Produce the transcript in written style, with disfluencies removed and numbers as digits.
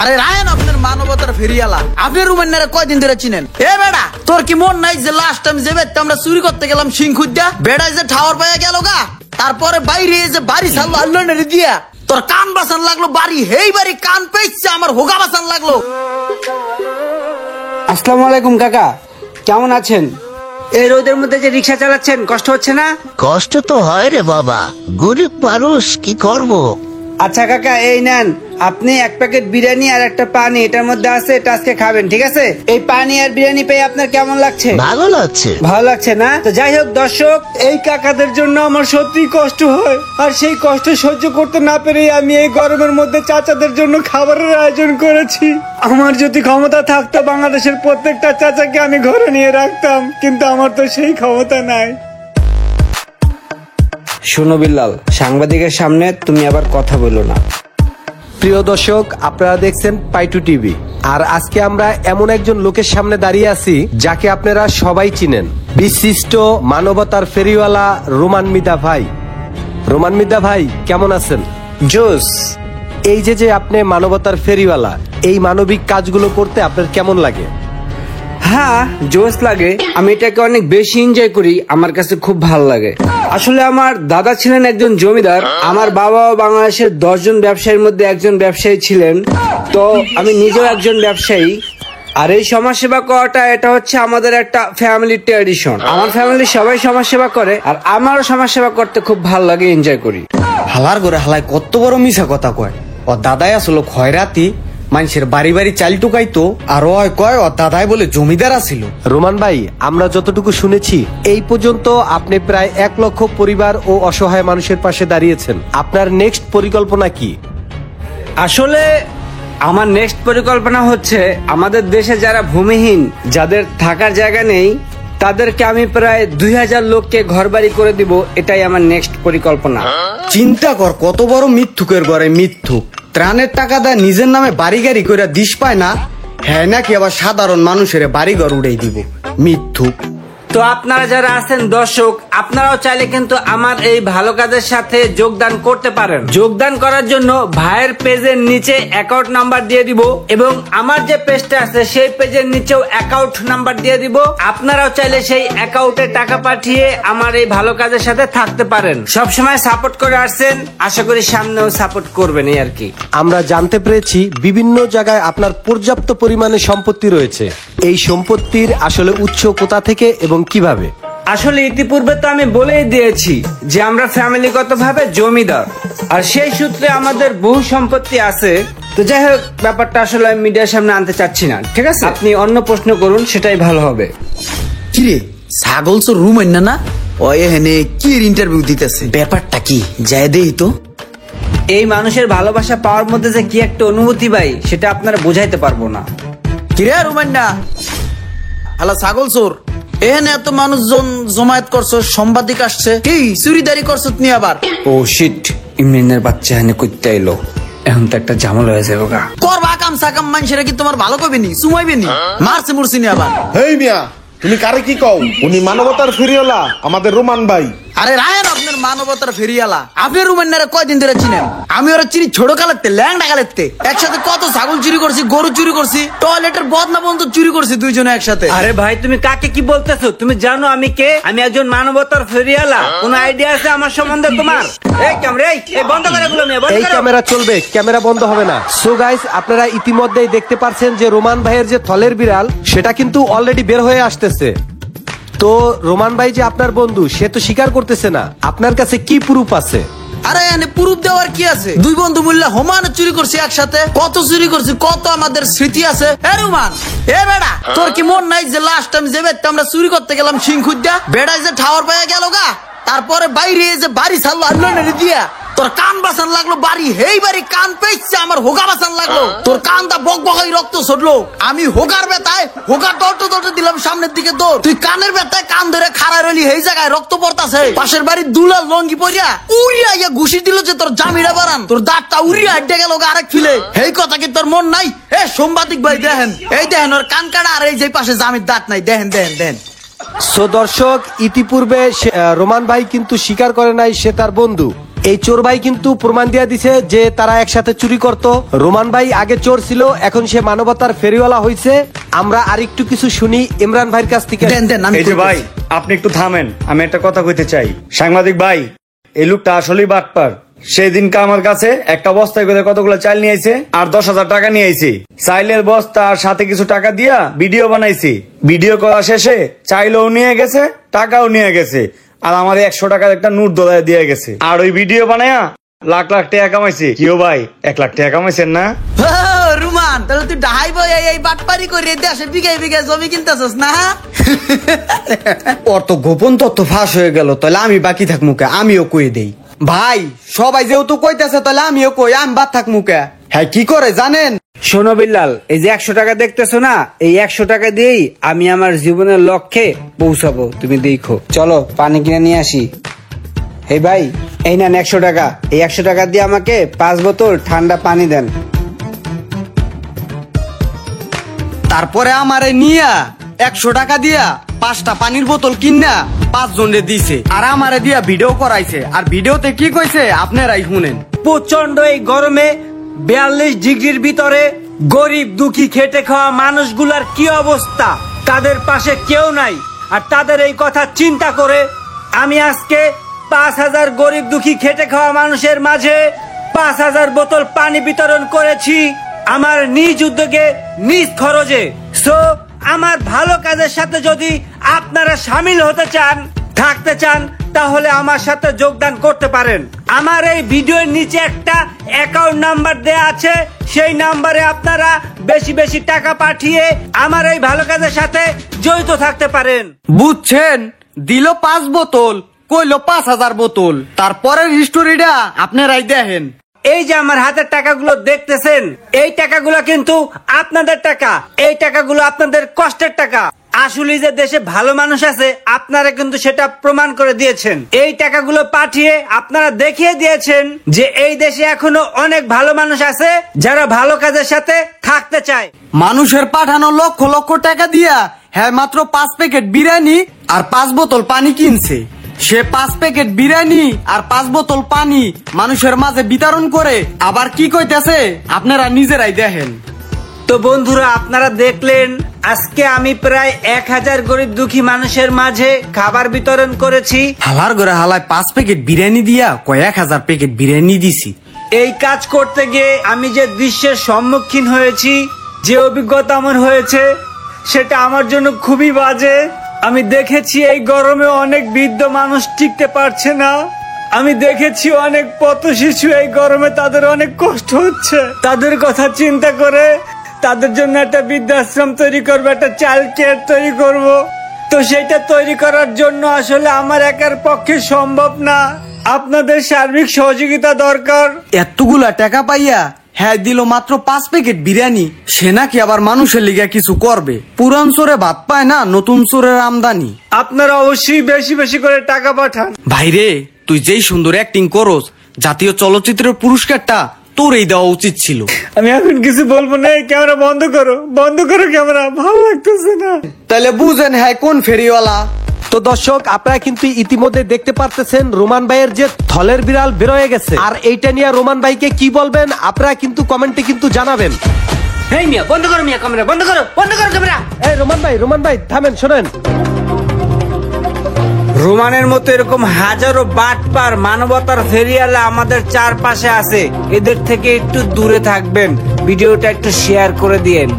আরে রায়ন আপনার মানবতার ফেরিয়ালা আপনি রুমান্নারে কয়দিন ধরে চিনেন? এ বেড়া তোর কি মন নাই যে লাস্ট টাইম যে বেড়া আমরা চুরি করতে গেলাম সিংখুদ্দা বেড়ায় যে টাওয়ার পাইয়া গেল গা, তারপরে বাইরে যে বাড়ি ছাড়লো আল্লাহ দিয়া তোর কান বাসান লাগলো বাড়ি, হেই বাড়ি কান পেয়েছে আমার হোগা বাসান লাগলো। আসসালামু আলাইকুম কাকা, কেমন আছেন? এই রোদের মধ্যে যে রিক্সা চালাচ্ছেন কষ্ট হচ্ছে না? কষ্ট তো হয় রে বাবা, গরিব মানুষ কি করব। আচ্ছা কাকা এই নেন, আপনি এক প্যাকেট বিরিয়ানি আর একটা পানি এটার মধ্যে আছে, এটা আজকে খাবেন ঠিক আছে? এই পানি আর বিরিয়ানি পেয়ে আপনার কেমন লাগছে? ভালো লাগছে। ভালো লাগছে না? তো যাই হোক দর্শক, এই কাকাদের জন্য আমার সত্যি কষ্ট হয়, আর সেই কষ্ট সহ্য করতে না পেরে আমি এই গরমের মধ্যে চাচাদের জন্য খাবারের আয়োজন করেছি। আমার যদি ক্ষমতা থাকতো বাংলাদেশের প্রত্যেকটা চাচাকে আমি ঘরে নিয়ে রাখতাম, কিন্তু আমার তো সেই ক্ষমতা নাই। শোনো বিল্লাল, সাংবাদিকের সামনে তুমি আবার কথা বলো না। প্রিয় দর্শক, আপনারা দেখছেন পাইটু টিভি, আর আজকে আমরা এমন একজন লোকের সামনে দাঁড়িয়ে আছি যাকে আপনারা সবাই চিনেন, বিশিষ্ট মানবতার ফেরিওয়ালা রোমান মিদা ভাই। রোমান মিদা ভাই কেমন আছেন? জোস। এই যে আপনি মানবতার ফেরিওয়ালা, এই মানবিক কাজগুলো করতে আপনার কেমন লাগে? হ্যাঁ জোস লাগে, আমি এটাকে অনেক বেশি এনজয় করি, আমার কাছে খুব ভালো লাগে। আসলে আমার দাদা ছিলেন একজন জমিদার, আমার বাবাও বাংলাদেশের 10 জন ব্যবসায়ীর মধ্যে একজন ব্যবসায়ী ছিলেন, তো আমি নিজেও একজন ব্যবসায়ী। আর এই সমাজসেবা করাটা এটা হচ্ছে আমাদের একটা ফ্যামিলি ট্র্যাডিশন। আমার ফ্যামিলির সবাই সমাজসেবা করে, আর আমারও সমাজসেবা করতে খুব ভালো লাগে, এনজয় করি। হালার করে হালাই কত বড় মিশা কথা কয়। ও দাদাই আসলো খয়রাতি, মানুষের বাড়ি বাড়ি চাল টুকাইতো, আর ওই কয় ও দাদাই বলে জমিদার আছিল। রোমান ভাই, আমরা যতটুকু শুনেছি এই পর্যন্ত আপনি প্রায় 1 লক্ষ পরিবার ও অসহায় মানুষের পাশে দাঁড়িয়েছেন। আপনার নেক্সট পরিকল্পনা কি? আসলে আমার নেক্সট পরিকল্পনা হচ্ছে আমাদের দেশে যারা ভূমিহীন, যাদের থাকার জায়গা নেই, তাদেরকে আমি প্রায় 2000 লোককে ঘরবাড়ি করে দিব, এটাই আমার নেক্সট পরিকল্পনা। চিন্তা কর কত বড় মিথ্যুকের ঘরে মিথ্যুক, ত্রাণের টাকা দেয় নিজের নামে বাড়ি গাড়ি করে দিস পায় না, হ্যাঁ নাকি আবার সাধারণ মানুষের বাড়ি ঘর উড়াই দিব, মিথ্যুক। তো আপনারা যারা আছেন দর্শক, আপনারাও চাইলে কিন্তু আমার এই ভালো কাজের সাথে যোগদান করতে পারেন। যোগদান করার জন্য ভাইয়ের পেজের নিচে অ্যাকাউন্ট নাম্বার দিয়ে দিব, এবং আমার যে পেজটা আছে সেই পেজের নিচেও অ্যাকাউন্ট নাম্বার দিয়ে দিব। আপনারাও চাইলে সেই অ্যাকাউন্টে টাকা পাঠিয়ে আমার এই ভালো কাজের সাথে থাকতে পারেন। সবসময় সাপোর্ট করে আসছেন, আশা করি সামনেও সাপোর্ট করবেন, এই আর কি। আমরা জানতে পেরেছি বিভিন্ন জায়গায় আপনার পর্যাপ্ত পরিমাণে সম্পত্তি রয়েছে। এই সম্পত্তির আসলে উৎস কোথা থেকে এবং কিভাবে? আসলে ইতিপূর্বে তো আমি বলেই দিয়েছি যে আমরা ফ্যামিলিগতভাবে জমিদার, আর সেই সূত্রে আমাদের বহু সম্পত্তি আছে। তো যাই হোক, ব্যাপারটা আসলে আমি মিডিয়ার সামনে আনতে চাচ্ছি না, ঠিক আছে? আপনি অন্য প্রশ্ন করুন, সেটাই ভালো হবে। কিরে ছাগল তো রুম আইনা না, ও এখানে কি ইন্টারভিউ দিতেছে, ব্যাপারটা কি যায় দেই তো। এই মানুষের ভালোবাসা পাওয়ার মধ্যে যে কি একটা অনুভূতি ভাই, সেটা আপনারা বোঝাইতে পারবো না। কিরে রুমান্না, হালা ছাগল চোর, এখানে এত মানুষজন জমায়েত করছো, সাংবাদিক আসছে, কি চুরিদারি করছো তুমি আবার? ও শিট, ইমরানের বাচ্চা এনে করতে এলো, এখন তো একটা ঝামেলা হয়েছে গা। করবা কাম সাকাম মানুষেরা কি তোমার ভালো কবে নি, সুমাইবে নি, মারছে মুরছি নি আবার। হেই মিয়া, তুমি কারে কি কও? উনি মানবতার ফেরিওয়ালা আমাদের রোমান ভাই। আরে রায়ন আপনার মানবতার ফেরিয়ালা আপনি রুমান্নারে কয়দিন ধরে চিনেন? আমি ওরা চিনি ছোট কালেতে, ল্যাংডা কালেতে, একসাথে কত ছাগল চুরি করছি, গরু চুরি করছি, টয়লেটের বদনা বন্ধ চুরি করছি দুইজনে একসাথে। আরে ভাই, তুমি কাকে কি বলতেছো? তুমি জানো আমি কে? আমি একজন মানবতার ফেরিওয়ালা। কোন আইডিয়া আছে আমার সম্বন্ধে তোমার? এই ক্যামেরা, এই বন্ধ করে এগুলো, এই ক্যামেরা চলবে, ক্যামেরা বন্ধ হবে না। সো গাইস, আপনারা ইতিমধ্যেই দেখতে পাচ্ছেন যে রোমান ভাইয়ের যে থলের বিড়াল, সেটা কিন্তু অলরেডি বের হয়ে আসতেছে। তো রোমান ভাই যে আপনার বন্ধু, সে তো স্বীকার করতেছে না। আপনার কাছে কি প্রুফ আছে? আরে এনে প্রুফ দেওয়ার কি আছে? দুই বন্ধু মিললে হোমানে চুরি করছি একসাথে, কত চুরি করছি, কত আমাদের স্মৃতি আছে। এ রুমান, এ বেড়া তোর কি মন নাই যে লাস্ট টাইম যে বেড়া আমরা চুরি করতে গেলাম সিংখুদ্দা বেড়ায় যে টাওয়ার পাইয়া গেল গা, তারপরে বাইরে যে বাড়ি ছাড়লো আল্লাহ দিয়া তোর কান বাসান লাগলো বাড়ি, হেই বাড়ি কান পেয়েছে আমার হোগা বাসান লাগলো, তোর কানটা বক বকাই রক্ত ছড়লো। আমি হোগার ব্যথায় হোগা দৌড়তে দিলাম সামনের দিকে দৌড়, তুই কানের ব্যথায় কান ধরে খাড়া রইলি, এই জায়গায় রক্ত পড়তাছে। পাশের বাড়ির দুলাল লঙ্গি পরিয়া উড়িয়া ইয়া ঘুষি দিল যে তোর জামিরা বাড়ান, তোর দাঁতটা উড়িয়া আড্ডে গেল আরেক ফিলে। এই কথা কি তোর মন নাই? এ সাংবাদিক ভাই দেখেন, এই দেখেন ওর কান কাটা, আর এই যে পাশে জামির দাঁত নাই, দেখেন দেখেন দেখেন। সো দর্শক, ইতিপূর্বে রোমান ভাই কিন্তু স্বীকার করে নাই সে তার বন্ধু। এই চোর ভাই কিন্তু প্রমাণ দিয়ে দিছে যে তারা একসাথে চুরি করত। রোমান ভাই আগে চোর ছিল, এখন সে মানবতার ফেরিওয়ালা হয়েছে। আমরা আরেকটু কিছু শুনি ইমরান ভাইয়ের কাছ থেকে। দেন দেন, আমি এই যে ভাই, আপনি একটু থামেন, আমি একটা কথা কইতে চাই। সাংবাদিক ভাই, এই লোকটা আসলেই বাটপার। সেই দিনকে আমার কাছে একটা বস্তায় করে কতগুলো চাল নিয়ে আইছে আর 10,000 টাকা নিয়ে আইছে। চাইলের বস্তা আর সাথে কিছু টাকা দিয়া ভিডিও বানাইছি। ভিডিও করা শেষে চাইলেও নিয়ে গেছে, টাকাও নিয়ে গেছে, আর আমার 100 টাকার একটা নোট দোলায় দিয়ে গেছে। আর ওই ভিডিও বানায়া লাখ লাখ টাকা কামাইছে। কিও ভাই, 1 লাখ টাকা কামাইছেন না? ও, রুমান, তাহলে তুই ডাহাই বই এই বাটপারি করে দেশে বিঘায় বিঘায় জমি কিনতেছস না? ওর তো গোপন তথ্য ফাঁস হয়ে গেল, তাহলে আমি বাকি থাক মুখে, আমিও কয়ে দেই। ভাই সবাই যেহেতু কইতেছে, তাহলে আমিও কই, আমি বাদ থাক মুখে। হ্যাঁ, কি করে জানেন? শোনো বিল্লাল, এই যে 100 টাকা দেখতেছো না, এই 100 টাকা দিয়েই আমি আমার জীবনের লক্ষ্যে পৌঁছাবো। তুমি দেখো, চলো পানি কিনে নিয়ে আসি। এই ভাই, এই নেন 100 টাকা। এই 100 টাকা দিয়ে আমাকে 5 বোতল ঠান্ডা পানি দেন। তারপরে আমারে নিয়া 100 টাকা দিয়া 5টা পানির বোতল কিনা 5 জনে দিছে, আর আমারে দিয়া ভিডিও করাইছে। আর ভিডিওতে কি কইছে আপনারাই শুনেন। প্রচন্ড এই গরমে 42 ডিগ্রির ভিতরে গরিব দুঃখী খেটে খাওয়া মানুষগুলার কি অবস্থা, তাদের পাশে কেউ নাই। আর তাদের এই কথা চিন্তা করে আমি আজকে 5,000 গরিব দুঃখী খেটে খাওয়া মানুষের মাঝে 5,000 বোতল পানি বিতরণ করেছি আমার নিজ উদ্যোগে, নিজ খরচে। সো আমার ভালো কাজের সাথে যদি আপনারা সামিল হতে চান, থাকতে চান, তাহলে আমার সাথে যোগদান করতে পারেন। আমার এই ভিডিওর নিচে একটা অ্যাকাউন্ট নাম্বার দেয়া আছে, সেই নাম্বারে আপনারা বেশি বেশি টাকা পাঠিয়ে আমার এই ভালো কাজের সাথে জড়িত থাকতে পারেন। বুঝছেন? দিল 5 বোতল, কইলো 5,000 বোতল। তারপরের হিস্টোরিটা আপনারাই দেখেন। এই যে আমার হাতের টাকাগুলো দেখতেছেন, এই টাকাগুলো কিন্তু আপনাদের টাকা, এই টাকাগুলো আপনাদের কষ্টের টাকা। আসলে যে দেশে ভালো মানুষ আছে, আপনারা কিন্তু সেটা প্রমাণ করে দিয়েছেন। এই টাকাগুলো পাঠিয়ে আপনারা দেখিয়ে দিয়েছেন যে এই দেশে এখনো অনেক ভালো মানুষ আছে যারা ভালো কাজের সাথে থাকতে চায়। মানুষের পাঠানো লক্ষ লক্ষ টাকা দিয়া হ্যাঁ মাত্র 5 প্যাকেট বিরিয়ানি আর 5 বোতল পানি কিনছে। সে 5 প্যাকেট বিরিয়ানি আর 5 বোতল পানি মানুষের মাঝে বিতরণ করে আবার কি কইতেছে আপনারা নিজেরাই দেখেন। তো বন্ধুরা, আপনারা দেখলেন আজকে আমি প্রায় 1000 গরিব দুঃখী মানুষের মাঝে খাবার বিতরণ করেছি। হালার করে হালায় 5 প্যাকেট বিরিয়ানি দিয়া কয়েক 1000 প্যাকেট বিরিয়ানি দিছি। এই কাজ করতে গিয়ে আমি যে দৃশ্যের সম্মুখীন হয়েছি, যে অভিজ্ঞতা আমার হয়েছে, সেটা আমার জন্য খুবই বাজে। আমি দেখেছি এই গরমে অনেক বৃদ্ধ মানুষ টিকতে পারছে না। আমি দেখেছি অনেক পথ শিশু এই গরমে তাদের অনেক কষ্ট হচ্ছে। তাদের কথা চিন্তা করে তাদের জন্য একটা বৃদ্ধাশ্রম তৈরি করবো, একটা চাইল্ড কেয়ার তৈরি করব। তো সেটা তৈরি করার জন্য আসলে আমার একার পক্ষে সম্ভব না, আপনাদের সার্বিক সহযোগিতা দরকার। এতগুলা টাকা পাইয়া হ্যাঁ দিল মাত্র 5 প্যাকেট বিরিয়ানি। সে নাকি আবার মানুষের লিগে কিছু করবে। পুরান চোরে ভাত পায় না, নতুন চোরের আমদানি। আপনারা অবশ্যই বেশি বেশি করে টাকা পাঠান। ভাইরে, তুই যেই সুন্দর অ্যাক্টিং করস, জাতীয় চলচ্চিত্রের পুরস্কারটা তোরই দেওয়া উচিত ছিল। আমি এখন কিছু বলবো না, এই ক্যামেরা বন্ধ করো, বন্ধ করো ক্যামেরা, ভালো লাগতেছে না। তাহলে বুঝেন হ্যাঁ কোন ফেরিওয়ালা। তো দর্শক, আপনারা কিন্তু ইতিমধ্যে দেখতে পারতেছেন রোমান ভাইয়ের যে থলের বিড়াল বেরোয় গেছে। আর এইটা নিয়ে রোমান ভাইকে কি বলবেন আপনারা কিন্তু কমেন্টে কিন্তু জানাবেন। এই মিয়া, বন্ধ করো মিয়া ক্যামেরা, বন্ধ করো, বন্ধ করো ক্যামেরা। এই রোমান ভাই থামেন, শোনেন। রোমানের মতো এরকম হাজারো বাটপার মানবতার ফেরিওয়ালা আমাদের চারপাশে আছে, এদের থেকে একটু দূরে থাকবেন। ভিডিওটা একটু শেয়ার করে দিয়েন।